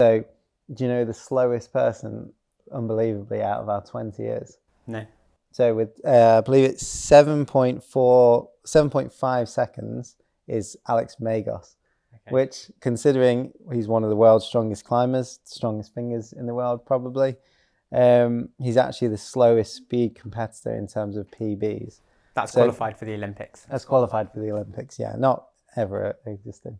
So, do you know the slowest person, unbelievably, out of our 20 years? No. So with, I believe it's 7.5 seconds is Alex Magos, which, considering he's one of the world's strongest climbers, strongest fingers in the world probably, he's actually the slowest speed competitor in terms of PBs. That's qualified for the Olympics. That's qualified for the Olympics, yeah, not ever existing.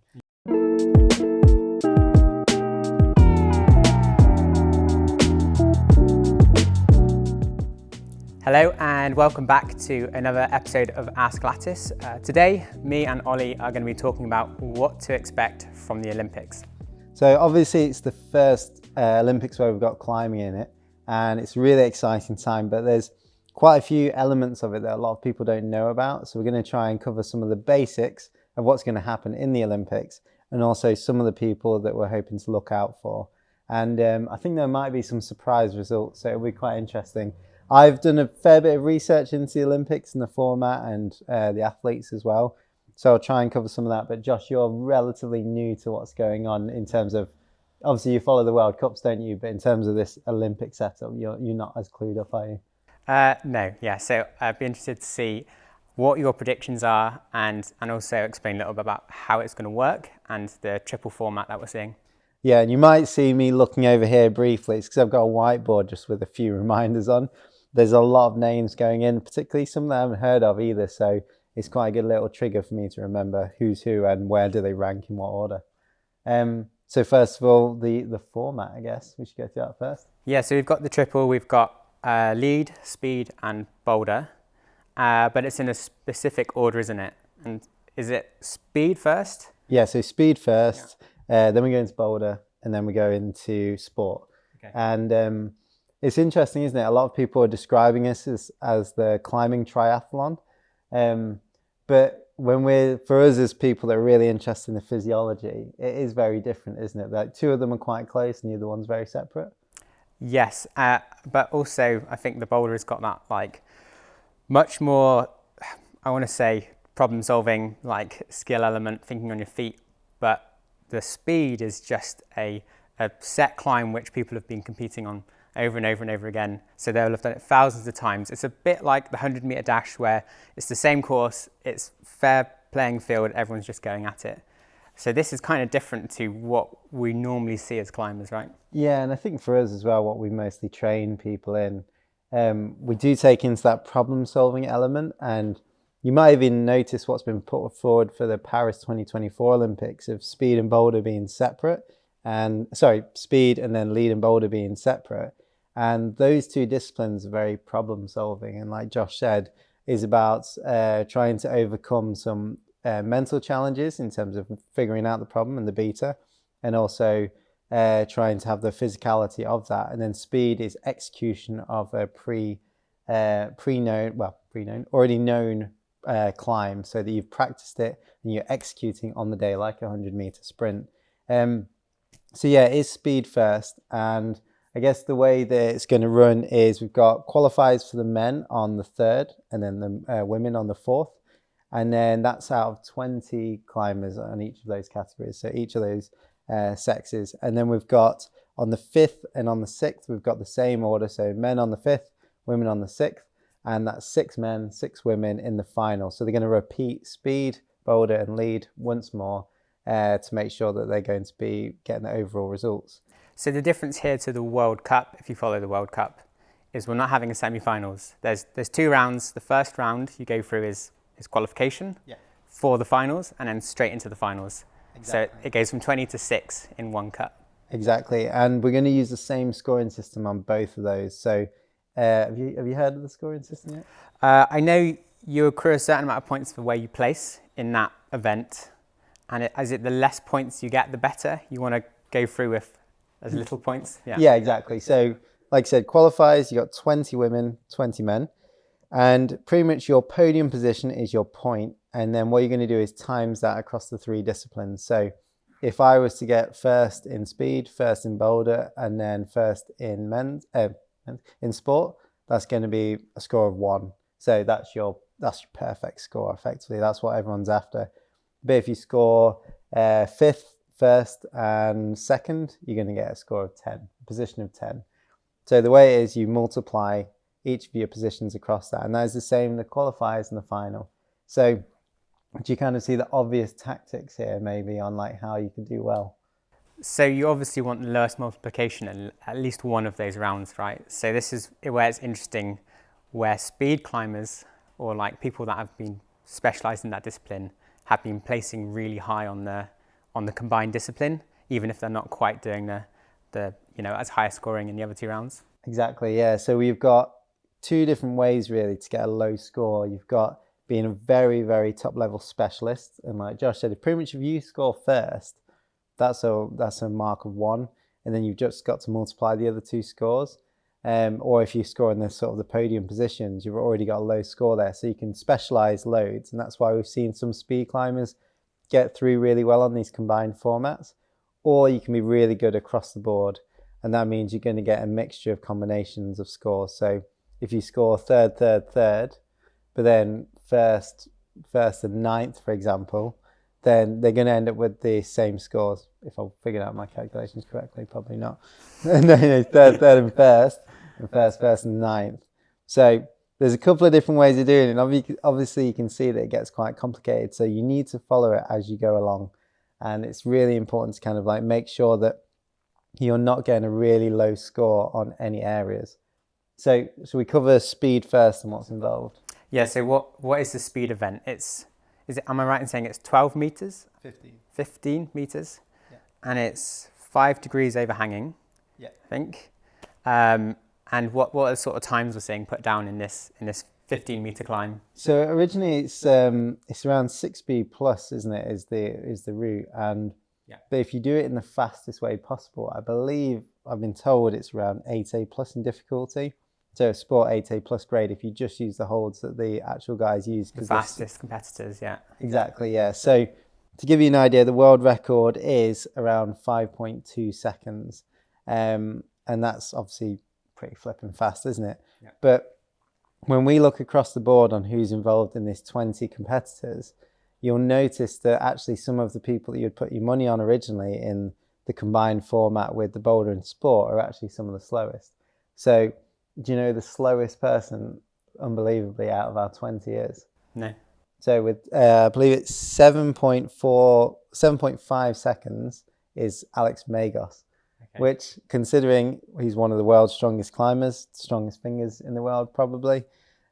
Hello and welcome back to another episode of Ask Lattice. Today, me and Ollie are going to be talking about what to expect from the Olympics. So obviously it's the first Olympics where we've got climbing in it, and it's a really exciting time, but there's quite a few elements of it that a lot of people don't know about. So we're going to try and cover some of the basics of what's going to happen in the Olympics, and also some of the people that we're hoping to look out for. And I think there might be some surprise results, so it'll be quite interesting. I've done a fair bit of research into the Olympics and the format and the athletes as well. So I'll try and cover some of that. But Josh, you're relatively new to what's going on in terms of, obviously you follow the World Cups, don't you? But in terms of this Olympic setup, you're not as clued up, are you? No, yeah. So I'd be interested to see what your predictions are and also explain a little bit about how it's going to work and the triple format that we're seeing. Yeah, and you might see me looking over here briefly. It's because I've got a whiteboard just with a few reminders on. There's a lot of names going in, particularly some that I haven't heard of either. So it's quite a good little trigger for me to remember who's who and where do they rank in what order. So first of all, the format, I guess. We should go through that first. Yeah, so we've got the triple. We've got lead, speed and boulder. But it's in a specific order, isn't it? And is it speed first? Yeah, so speed first, then we go into boulder, and then we go into sport. Okay. And it's interesting, isn't it? A lot of people are describing us as the climbing triathlon. But for us as people that are really interested in the physiology, it is very different, isn't it? Like two of them are quite close and the other one's very separate. Yes, but also I think the boulder has got that like much more, I want to say, problem solving, like skill element, thinking on your feet. But the speed is just a set climb which people have been competing on over and over and over again. So they'll have done it thousands of times. It's a bit like the 100-meter dash where it's the same course, it's fair playing field, everyone's just going at it. So this is kind of different to what we normally see as climbers, right? Yeah, and I think for us as well, what we mostly train people in, we do take into that problem-solving element, and you might even notice what's been put forward for the Paris 2024 Olympics of speed and boulder being separate, speed and then lead and boulder being separate. And those two disciplines are very problem-solving, and like Josh said, is about trying to overcome some mental challenges in terms of figuring out the problem and the beta, and also trying to have the physicality of that. And then speed is execution of a already known climb, so that you've practiced it and you're executing on the day like a 100-meter sprint. So yeah, it is speed first, and I guess the way that it's going to run is we've got qualifiers for the men on the third, and then the women on the fourth, and then that's out of 20 climbers on each of those categories, so each of those sexes. And then we've got on the fifth and on the sixth, we've got the same order, so men on the fifth, women on the sixth, and that's 6 men, 6 women in the final. So they're going to repeat speed, boulder and lead once more to make sure that they're going to be getting the overall results. So the difference here to the World Cup, if you follow the World Cup, is we're not having a semi-finals. There's 2 rounds. The first round you go through is qualification for the finals, and then straight into the finals. Exactly. So it goes from 20 to 6 in one cut. Exactly, and we're going to use the same scoring system on both of those. So have you heard of the scoring system yet? I know you accrue a certain amount of points for where you place in that event, and is it the less points you get, the better? You want to go through with as little points? Yeah, exactly. So like I said, qualifiers, you got 20 women, 20 men, and pretty much your podium position is your point, and then what you're going to do is times that across the 3 disciplines. So if I was to get first in speed, first in boulder, and then first in in sport, that's going to be a score of 1. So that's your perfect score, effectively. That's what everyone's after. But if you score fifth first and second, you're going to get a score of 10, a position of 10. So the way it is, you multiply each of your positions across that, and that is the same in the qualifiers and the final. So do you kind of see the obvious tactics here maybe on like how you can do well? So you obviously want the lowest multiplication in at least one of those rounds, right? So this is where it's interesting, where speed climbers or like people that have been specialised in that discipline have been placing really high on the combined discipline, even if they're not quite doing the as high a scoring in the other two rounds. Exactly, yeah. So we've got two different ways really to get a low score. You've got being a very, very top level specialist, and like Josh said, pretty much if you score first, that's a mark of 1, and then you've just got to multiply the other two scores. Or if you score in the sort of the podium positions, you've already got a low score there, so you can specialize loads, and that's why we've seen some speed climbers get through really well on these combined formats. Or you can be really good across the board, and that means you're going to get a mixture of combinations of scores. So if you score third, but then first and ninth, for example, then they're going to end up with the same scores. If I figured out my calculations correctly, probably not. No, third and first and ninth. So there's a couple of different ways of doing it. And obviously you can see that it gets quite complicated. So you need to follow it as you go along. And it's really important to kind of like make sure that you're not getting a really low score on any areas. So we cover speed first and what's involved. Yeah, so what is the speed event? Am I right in saying it's 12 meters? 15 meters? Yeah. And it's 5 degrees overhanging, yeah, I think. And what are the sort of times we're seeing put down in this 15-meter climb? So originally it's around 6B plus, isn't it? Is the route, and yeah. But if you do it in the fastest way possible, I believe I've been told it's around 8A plus in difficulty. So sport 8A plus grade if you just use the holds that the actual guys use. The fastest competitors, yeah. Exactly, yeah. So to give you an idea, the world record is around 5.2 seconds. And that's obviously pretty flipping fast, isn't it? Yeah. But when we look across the board on who's involved in this 20 competitors, you'll notice that actually some of the people that you'd put your money on originally in the combined format with the boulder and sport are actually some of the slowest. So do you know the slowest person, unbelievably, out of our 20 is? No. So with, I believe it's 7.5 seconds is Alex Magos, okay. Which, considering he's one of the world's strongest climbers, strongest fingers in the world probably,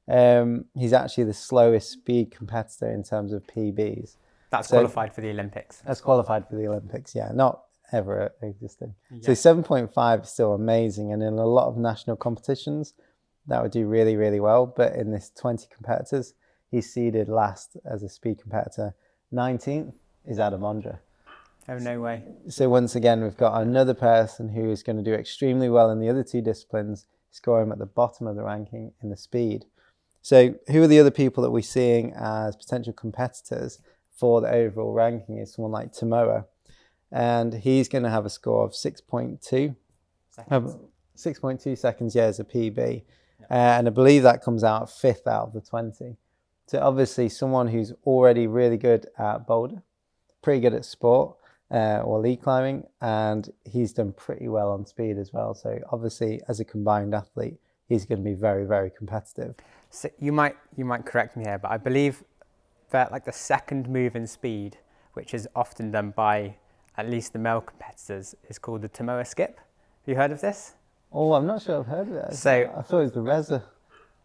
he's actually the slowest speed competitor in terms of PBs. That's qualified for the Olympics. That's qualified for the Olympics, yeah. Not ever existing. Yeah. So 7.5 is still amazing, and in a lot of national competitions that would do really, really well, but in this 20 competitors he's seeded last as a speed competitor. 19th is Adam Ondra. Oh, no way. So once again we've got another person who is going to do extremely well in the other two disciplines, scoring at the bottom of the ranking in the speed. So who are the other people that we're seeing as potential competitors for the overall ranking? Is someone like Tomoa, and he's going to have a score of 6.2 seconds. 6.2 seconds, yeah, as a PB. Yeah. And I believe that comes out 5th out of the 20. So obviously someone who's already really good at boulder, pretty good at sport or lead climbing, and he's done pretty well on speed as well. So obviously as a combined athlete, he's going to be very, very competitive. So you might correct me here, but I believe that like the second move in speed, which is often done by at least the male competitors, is called the Tomoa skip. Have you heard of this? Oh, I'm not sure I've heard of it. So I thought it was the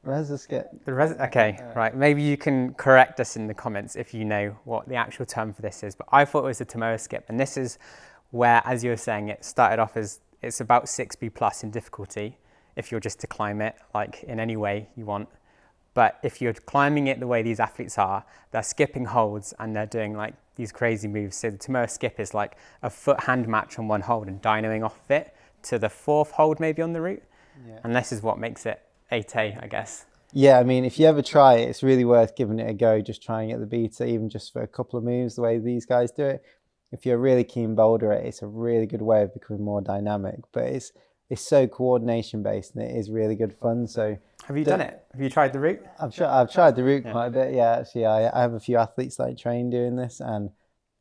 Reza skip. Okay, right. Maybe you can correct us in the comments if you know what the actual term for this is. But I thought it was the Tomoa skip, and this is where, as you were saying, it started off as it's about 6B plus in difficulty if you're just to climb it like in any way you want. But if you're climbing it the way these athletes are, they're skipping holds and they're doing like these crazy moves. So the Tomoa skip is like a foot hand match on one hold and dynoing off of it to the 4th hold maybe on the route. Yeah. And this is what makes it 8A, I guess. Yeah, I mean, if you ever try it, it's really worth giving it a go, just trying it at the beta, even just for a couple of moves, the way these guys do it. If you're a really keen boulderer, it's a really good way of becoming more dynamic. But it's so coordination based, and it is really good fun. So have you done it? Have you tried the route? I've tried the route quite a bit. Yeah, actually, I have a few athletes that I train doing this, and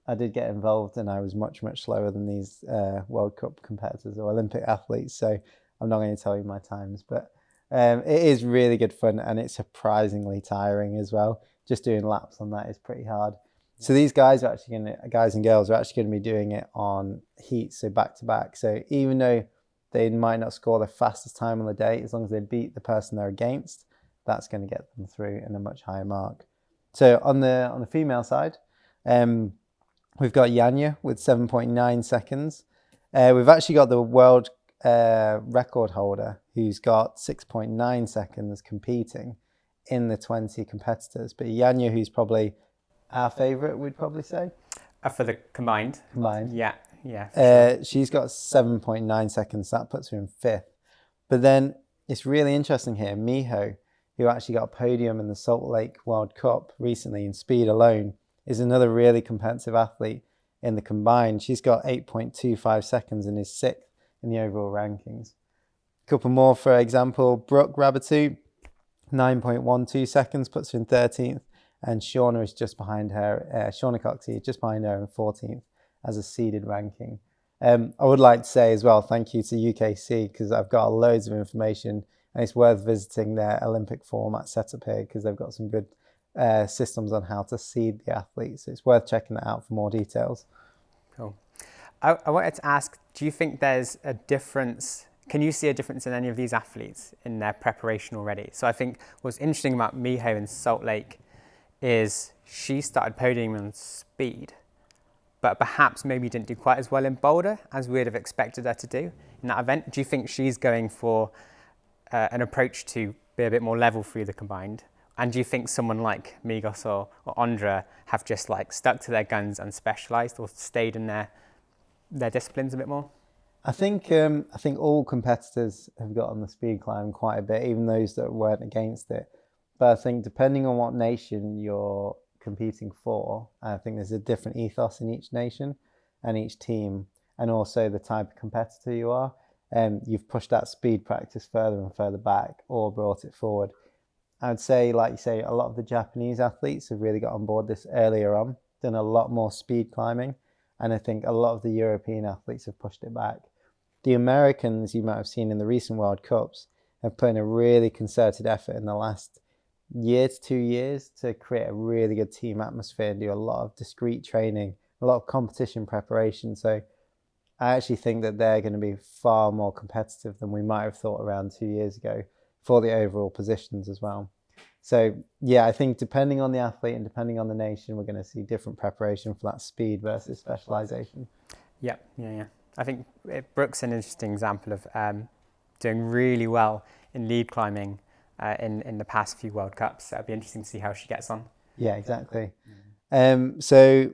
I did get involved, and I was much, much slower than these World Cup competitors or Olympic athletes. So I'm not going to tell you my times, but it is really good fun, and it's surprisingly tiring as well. Just doing laps on that is pretty hard. So these guys are actually going to, guys and girls are actually going to be doing it on heat, so back to back. So even though they might not score the fastest time on the day, as long as they beat the person they're against, that's going to get them through in a much higher mark. So on the female side, we've got Yanya with 7.9 seconds. We've actually got the world record holder who's got 6.9 seconds competing in the 20 competitors. But Yanya, who's probably our favourite, we'd probably say. For the combined? Combined. Yeah, sure. She's got 7.9 seconds. That puts her in 5th. But then it's really interesting here. Miho, who actually got a podium in the Salt Lake World Cup recently in speed alone, is another really competitive athlete in the combined. She's got 8.25 seconds and is 6th in the overall rankings. A couple more, for example, Brooke Rabatu, 9.12 seconds, puts her in 13th. And Shauna is just behind her. Shauna Coxey is just behind her in 14th as a seeded ranking. I would like to say as well, thank you to UKC, because I've got loads of information, and it's worth visiting their Olympic format setup here, because they've got some good systems on how to seed the athletes. It's worth checking that out for more details. Cool. I wanted to ask, do you think there's a difference? Can you see a difference in any of these athletes in their preparation already? So I think what's interesting about Miho in Salt Lake is she started podiuming on speed, but perhaps maybe didn't do quite as well in Boulder as we'd have expected her to do in that event. Do you think she's going for an approach to be a bit more level through the combined? And do you think someone like Migos or Andra have just like stuck to their guns and specialised, or stayed in their disciplines a bit more? I think all competitors have got on the speed climb quite a bit, even those that weren't against it. But I think depending on what nation you're competing for, I think there's a different ethos in each nation and each team, and also the type of competitor you are. You've pushed that speed practice further and further back, or brought it forward. I'd say, like you say, a lot of the Japanese athletes have really got on board this earlier on, done a lot more speed climbing, and I think a lot of the European athletes have pushed it back. The Americans, you might have seen in the recent World Cups, have put in a really concerted effort in the last year to 2 years to create a really good team atmosphere and do a lot of discrete training, a lot of competition preparation. So I actually think that they're going to be far more competitive than we might have thought around 2 years ago for the overall positions as well. So yeah, I think depending on the athlete and depending on the nation, we're going to see different preparation for that speed versus specialization. Yeah. I think Brooke's an interesting example of doing really well in lead climbing in the past few World Cups. So it'll be interesting to see how she gets on. Yeah, exactly. So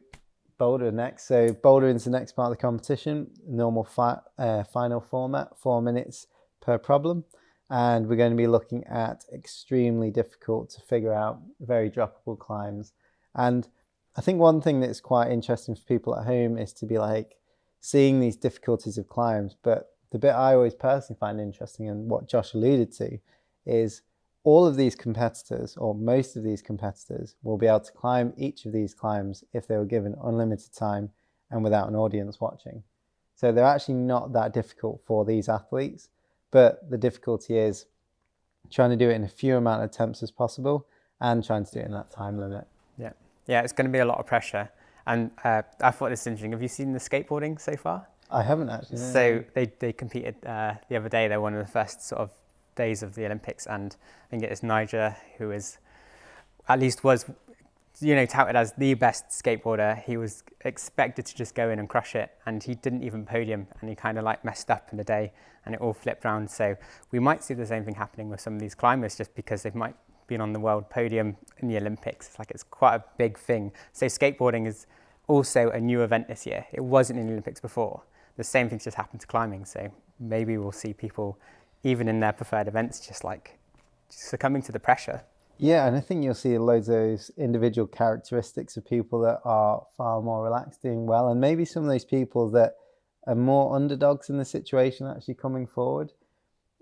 Boulder next. So Bouldering is the next part of the competition. Normal final format, 4 minutes per problem. And we're going to be looking at extremely difficult to figure out, very droppable climbs. And I think one thing that's quite interesting for people at home is to be like seeing these difficulties of climbs. But the bit I always personally find interesting, and what Josh alluded to, is all of these competitors, or most of these competitors, will be able to climb each of these climbs if they were given unlimited time and without an audience watching. So they're actually not that difficult for these athletes, but the difficulty is trying to do it in a few amount of attempts as possible and trying to do it in that time limit. Yeah, it's going to be a lot of pressure. And I thought this was interesting. Have you seen the skateboarding so far? I haven't actually. No. So they competed the other day. They're one of the first sort of days of the Olympics, and I think it is Niger who was touted as the best skateboarder. He was expected to just go in and crush it, and he didn't even podium, and he kind of like messed up in the day, and it all flipped around. So we might see the same thing happening with some of these climbers, just because they might been on the world podium in the Olympics. It's quite a big thing. So skateboarding is also a new event this year. It wasn't in the Olympics before. The same thing's just happened to climbing. So maybe we'll see people, even in their preferred events, just succumbing to the pressure. Yeah, and I think you'll see loads of those individual characteristics of people that are far more relaxed, doing well, and maybe some of those people that are more underdogs in the situation actually coming forward.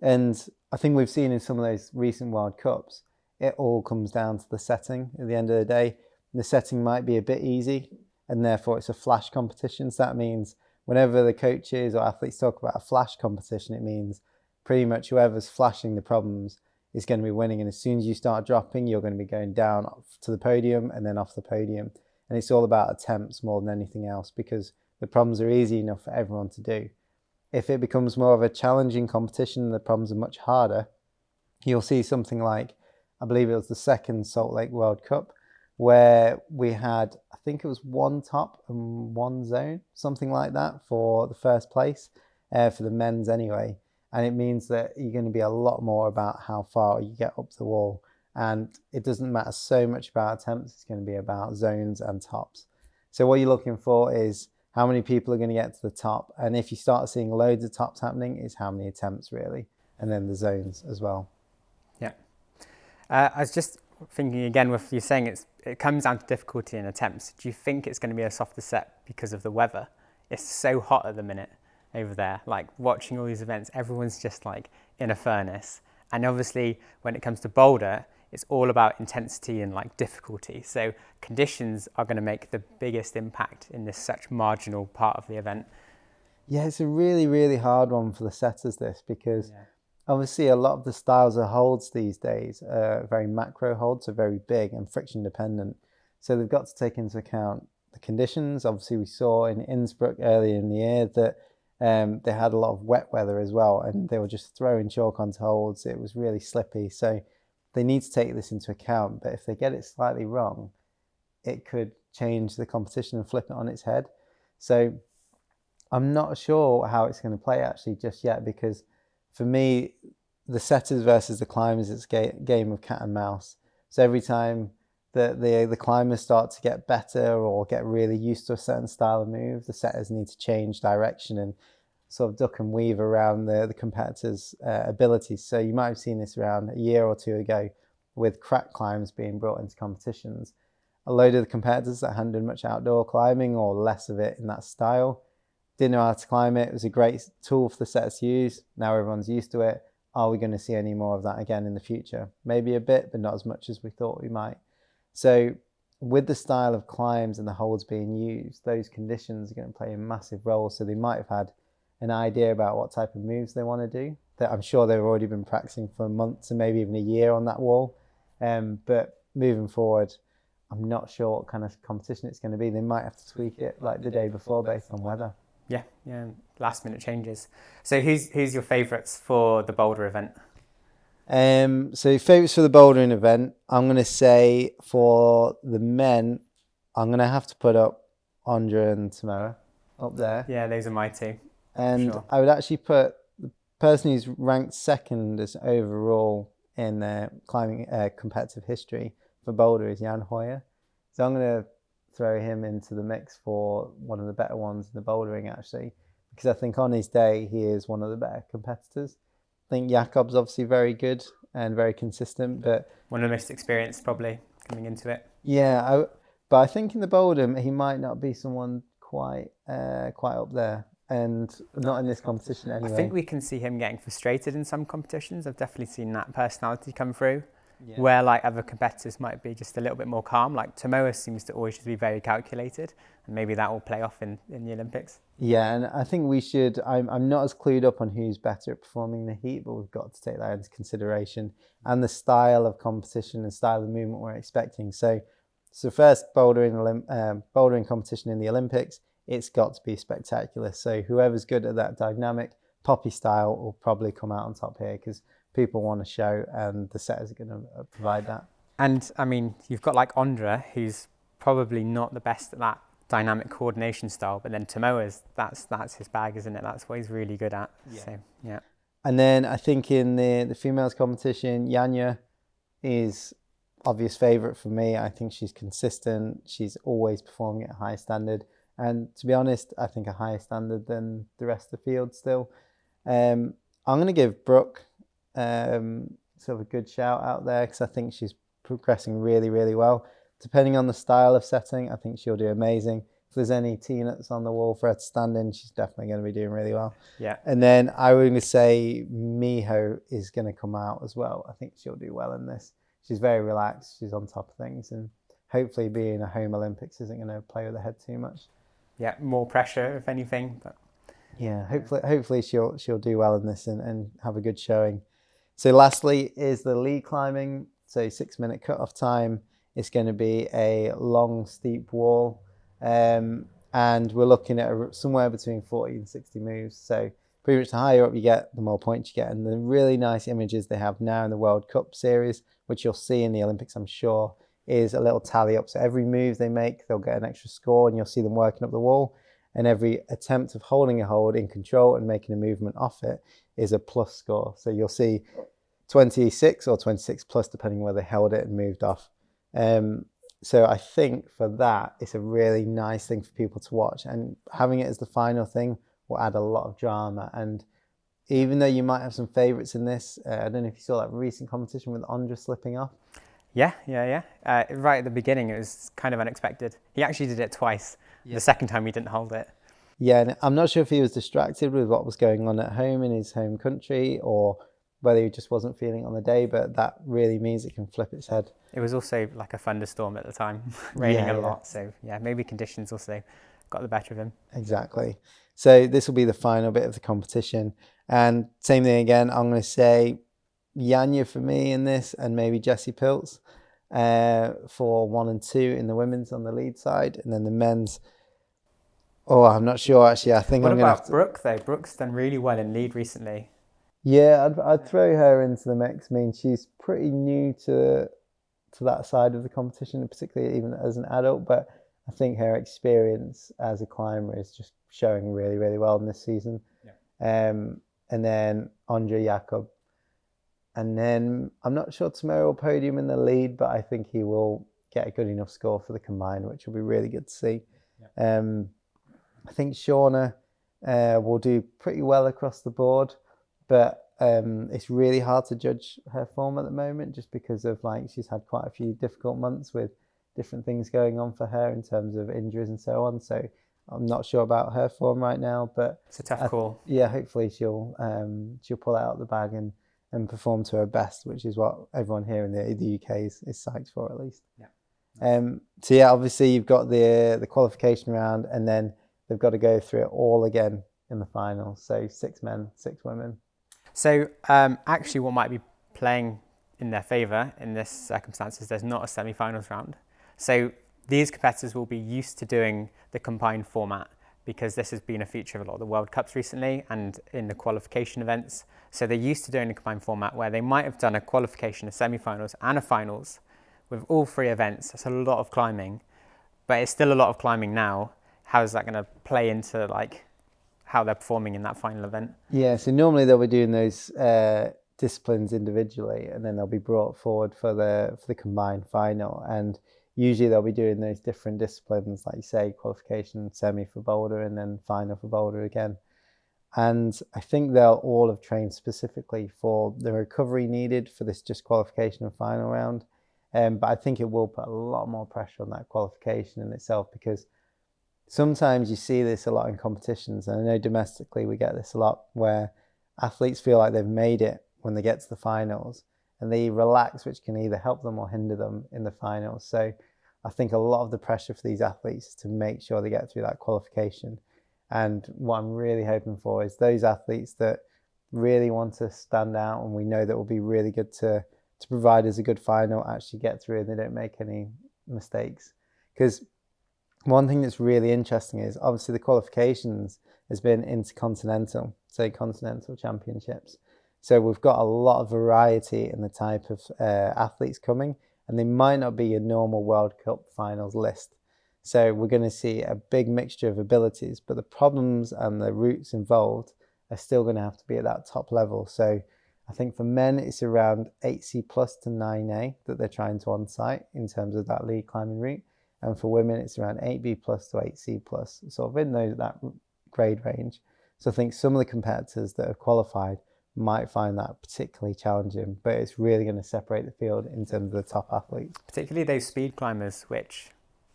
And I think we've seen in some of those recent World Cups, it all comes down to the setting at the end of the day. The setting might be a bit easy, and therefore it's a flash competition. So that means whenever the coaches or athletes talk about a flash competition, it means pretty much whoever's flashing the problems is going to be winning. And as soon as you start dropping, you're going to be going down to the podium and then off the podium. And it's all about attempts more than anything else, because the problems are easy enough for everyone to do. If it becomes more of a challenging competition, the problems are much harder. You'll see something like, I believe it was the second Salt Lake World Cup, where we had, I think it was one top and one zone, something like that, for the first place, for the men's anyway. And it means that you're going to be a lot more about how far you get up the wall. And it doesn't matter so much about attempts, it's going to be about zones and tops. So what you're looking for is how many people are going to get to the top. And if you start seeing loads of tops happening, is how many attempts really. And then the zones as well. Yeah. I was just thinking again, with you saying it comes down to difficulty in attempts. Do you think it's going to be a softer set because of the weather? It's so hot at the minute over there. Like watching all these events, everyone's just like in a furnace. And obviously when it comes to boulder, it's all about intensity and like difficulty. So conditions are going to make the biggest impact in this such marginal part of the event. Yeah, it's a really, really hard one for the setters, this, because obviously a lot of the styles of holds these days are very macro holds, so very big and friction dependent. So they've got to take into account the conditions. Obviously we saw in Innsbruck earlier in the year that they had a lot of wet weather as well, and they were just throwing chalk onto holds. It was really slippy. So they need to take this into account, but if they get it slightly wrong, it could change the competition and flip it on its head. So I'm not sure how it's going to play actually just yet, because for me, the setters versus the climbers, it's a game of cat and mouse. So every time the climbers start to get better or get really used to a certain style of move, the setters need to change direction and sort of duck and weave around the competitors' abilities. So you might have seen this around a year or two ago with crack climbs being brought into competitions. A load of the competitors that hadn't done much outdoor climbing or less of it in that style didn't know how to climb it. It was a great tool for the setters to use. Now everyone's used to it. Are we going to see any more of that again in the future? Maybe a bit, but not as much as we thought we might. So with the style of climbs and the holds being used, those conditions are going to play a massive role. So they might have had an idea about what type of moves they want to do, that I'm sure they've already been practicing for months and maybe even a year on that wall. But moving forward, I'm not sure what kind of competition it's going to be. They might have to tweak it like the day before based on weather. Yeah, last minute changes. So who's your favourites for the boulder event? So favourites for the bouldering event, I'm going to say for the men, I'm going to have to put up Andra and Samoa up there. Yeah, those are my two. And sure. I would actually put the person who's ranked second as overall in climbing competitive history for boulder is Jan Hoyer. So I'm going to throw him into the mix for one of the better ones in the bouldering actually, because I think on his day he is one of the better competitors. I think Jakob's obviously very good and very consistent, but one of the most experienced probably coming into it. Yeah, but I think in the boulder he might not be someone quite up there, and not in this competition anyway. I think we can see him getting frustrated in some competitions. I've definitely seen that personality come through. Yeah. Where like other competitors might be just a little bit more calm. Like Tomoa seems to always just be very calculated, and maybe that will play off in the Olympics. Yeah, and I think we should, I'm not as clued up on who's better at performing the heat, but we've got to take that into consideration, and the style of competition and style of movement we're expecting. So first bouldering competition in the Olympics, it's got to be spectacular. So whoever's good at that dynamic poppy style will probably come out on top here, because people want to show, and the setters are going to provide that. And I mean, you've got like Andra, who's probably not the best at that dynamic coordination style, but then Tomoa's, that's his bag, isn't it? That's what he's really good at. Yeah. So, yeah. And then I think in the females competition, Janja is obvious favourite for me. I think she's consistent. She's always performing at a high standard. And to be honest, I think a higher standard than the rest of the field still. I'm going to give Brooke sort of a good shout out there, because I think she's progressing really, really well. Depending on the style of setting, I think she'll do amazing. If there's any T-nuts on the wall for her to stand in, she's definitely going to be doing really well. Yeah. And then I would going to say Miho is going to come out as well. I think she'll do well in this. She's very relaxed. She's on top of things, and hopefully being a home Olympics isn't going to play with the head too much. Yeah, more pressure if anything. But yeah, hopefully she'll do well in this and have a good showing. So lastly is the lead climbing. So 6-minute cut-off time. It's going to be a long, steep wall. And we're looking at somewhere between 40 and 60 moves. So pretty much the higher up you get, the more points you get. And the really nice images they have now in the World Cup series, which you'll see in the Olympics, I'm sure, is a little tally up. So every move they make, they'll get an extra score, and you'll see them working up the wall. And every attempt of holding a hold in control and making a movement off it is a plus score. So you'll see 26 or 26 plus, depending where they held it and moved off. So I think for that, it's a really nice thing for people to watch. And having it as the final thing will add a lot of drama. And even though you might have some favourites in this, I don't know if you saw that recent competition with Andra slipping off. Yeah. Right at the beginning, it was kind of unexpected. He actually did it twice. Yeah. The second time he didn't hold it. Yeah, and I'm not sure if he was distracted with what was going on at home in his home country, or whether he just wasn't feeling it on the day, but that really means it can flip its head. It was also like a thunderstorm at the time, raining a lot. So yeah, maybe conditions also got the better of him. Exactly. So this will be the final bit of the competition. And same thing again, I'm going to say Yanya for me in this, and maybe Jessie Piltz for 1 and 2 in the women's on the lead side. And then the men's, I'm not sure actually. I think what I'm going to about Brooke though? Brooke's done really well in lead recently. Yeah, I'd throw her into the mix. I mean, she's pretty new to that side of the competition, particularly even as an adult. But I think her experience as a climber is just showing really, really well in this season. Yeah. And then Andre Jacob. And then I'm not sure tomorrow will podium in the lead, but I think he will get a good enough score for the combined, which will be really good to see. Yeah. I think Shauna will do pretty well across the board. But it's really hard to judge her form at the moment, just because of she's had quite a few difficult months with different things going on for her in terms of injuries and so on. So I'm not sure about her form right now, but it's a tough call. Yeah, hopefully she'll pull it out of the bag and perform to her best, which is what everyone here in the UK is psyched for, at least. Yeah. So yeah, obviously you've got the qualification round, and then they've got to go through it all again in the final. So 6 men, 6 women. So actually what might be playing in their favour in this circumstance is there's not a semi-finals round. So these competitors will be used to doing the combined format, because this has been a feature of a lot of the World Cups recently and in the qualification events. So they're used to doing the combined format where they might have done a qualification, a semi-finals and a finals with all 3 events. That's a lot of climbing, but it's still a lot of climbing now. How is that going to play into how they're performing in that final event? Yeah, so normally they'll be doing those disciplines individually, and then they'll be brought forward for the combined final. And usually they'll be doing those different disciplines, like you say, qualification, semi for boulder, and then final for boulder again. And I think they'll all have trained specifically for the recovery needed for this just qualification and final round. But I think it will put a lot more pressure on that qualification in itself, because sometimes you see this a lot in competitions, and I know domestically we get this a lot, where athletes feel like they've made it when they get to the finals, and they relax, which can either help them or hinder them in the finals. So I think a lot of the pressure for these athletes is to make sure they get through that qualification. And what I'm really hoping for is those athletes that really want to stand out, and we know that will be really good to provide us a good final, actually get through and they don't make any mistakes. Because one thing that's really interesting is obviously the qualifications has been intercontinental, so continental championships. So we've got a lot of variety in the type of athletes coming, and they might not be a normal World Cup finals list. So we're going to see a big mixture of abilities, but the problems and the routes involved are still going to have to be at that top level. So I think for men, it's around 8C plus to 9A that they're trying to on-site in terms of that lead climbing route. And for women, it's around 8B plus to 8C plus, sort of in that grade range. So I think some of the competitors that have qualified might find that particularly challenging, but it's really going to separate the field in terms of the top athletes. Particularly those speed climbers, which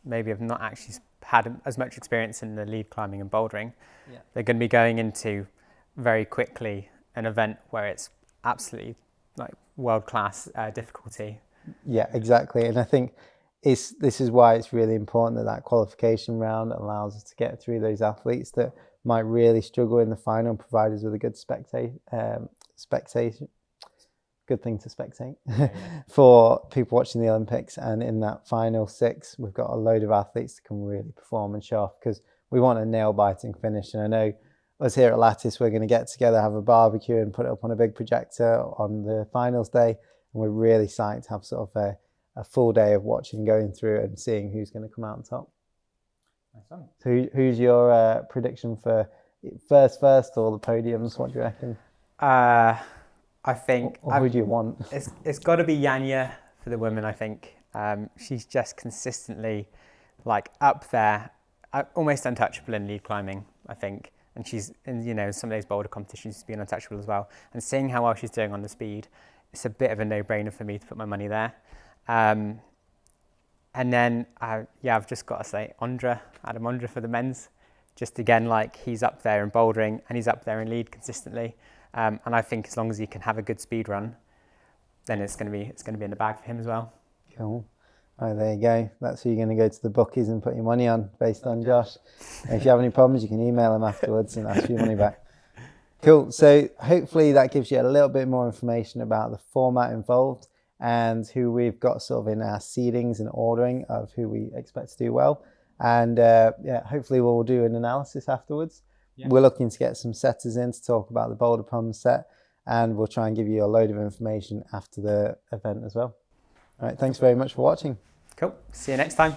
maybe have not actually had as much experience in the lead climbing and bouldering. Yeah. They're going to be going into very quickly an event where it's absolutely world-class difficulty. Yeah, exactly. And I think this is why it's really important that that qualification round allows us to get through those athletes that might really struggle in the final, provide us with a good spectation. Good thing to spectate for people watching the Olympics. And in that final 6, we've got a load of athletes that can really perform and show off, because we want a nail-biting finish. And I know us here at Lattice, we're going to get together, have a barbecue and put it up on a big projector on the finals day. And we're really psyched to have sort of a full day of watching, going through and seeing who's going to come out on top. Nice. So who's your prediction for first or the podiums? What do you reckon? I think... Or who do you want? It's got to be Yanya for the women, I think. She's just consistently like up there, almost untouchable in lead climbing, I think. And she's in, some of those boulder competitions, she's been untouchable as well. And seeing how well she's doing on the speed, it's a bit of a no-brainer for me to put my money there. And then, I've just got to say Adam Ondra for the men's. Just again, like, he's up there in bouldering and he's up there in lead consistently. And I think as long as he can have a good speed run, then it's going to be in the bag for him as well. Cool. All right, there you go. That's who you're going to go to the bookies and put your money on, based on Josh. And if you have any problems, you can email him afterwards and ask for your money back. Cool. So hopefully that gives you a little bit more information about the format involved and who we've got sort of in our seedings and ordering of who we expect to do well. And hopefully we'll do an analysis afterwards. Yeah. We're looking to get some setters in to talk about the Boulder Pump set, and we'll try and give you a load of information after the event as well. All right, thanks very much for watching. Cool. See you next time.